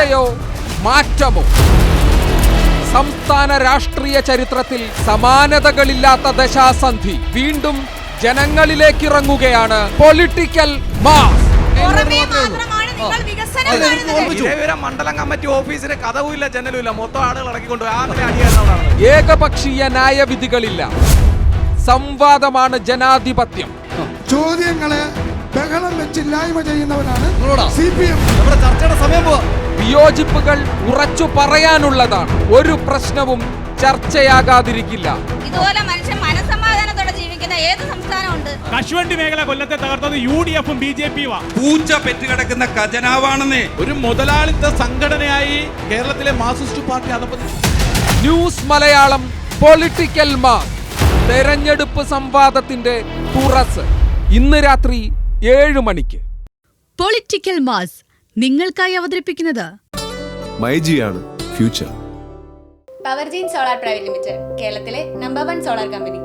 ചർച്ചയോ മാറ്റമോ? സംസ്ഥാന രാഷ്ട്രീയ ചരിത്രത്തിൽ സമാനതകളില്ലാത്ത ദശാസന്ധി വീണ്ടും ജനങ്ങളിലേക്കിറങ്ങുകയാണ് പൊളിറ്റിക്കൽ മാസ്. മണ്ഡലം കമ്മിറ്റി ഓഫീസിന് കഥവുമില്ല, ജനലുമില്ല, മൊത്തം ആളുകൾ ഇറക്കിക്കൊണ്ട് ഏകപക്ഷീയ ന്യായവിധികളില്ല. സംവാദമാണ് ജനാധിപത്യം. ചോദ്യങ്ങളെ ബഹളം വെച്ചില്ലായ്മ ചെയ്യുന്നവരാണ് CPM. നമ്മുടെ ചർച്ചയുടെ സമയം പോവാ. വിയോജിപ്പുകൾ ഉറച്ചു പറയാനുള്ളതാണ്. ഒരു പ്രശ്നവും ചർച്ചയാകാതിരിക്കില്ല. ഇതുപോലെ മനുഷ്യൻ മനസമാധാനത്തോടെ ജീവിക്കുന്ന ഏത് സംസ്ഥാനമുണ്ട്? കശുവണ്ടി മേഖല കൊല്ലത്തെ തകർത്തത് UDF-ഉം BJP-യും. പൂച്ച പെറ്റുകിടക്കുന്ന ഖജനാവാണെന്നേ. ഒരു മുതലാളിത്ത സംഘടനയായി കേരളത്തിലെ മാർക്സിസ്റ്റ് പാർട്ടി അധപ്പതിച്ചു. ന്യൂസ് മലയാളം പൊളിറ്റിക്കൽ മാസ് തെരഞ്ഞെടുപ്പ് സംവാദത്തിന്റെ തുറസ് ഇന്ന് രാത്രി 7 മണിക്ക്. പൊളിറ്റിക്കൽ മാസ് നിങ്ങൾക്കായി അവതരിപ്പിക്കുന്നത് മൈജിയാണ് ഫ്യൂച്ചർ. പവർജീൻ സോളാർ പ്രൈവറ്റ് ലിമിറ്റഡ്, കേരളത്തിലെ നമ്പർ 1 സോളാർ കമ്പനി.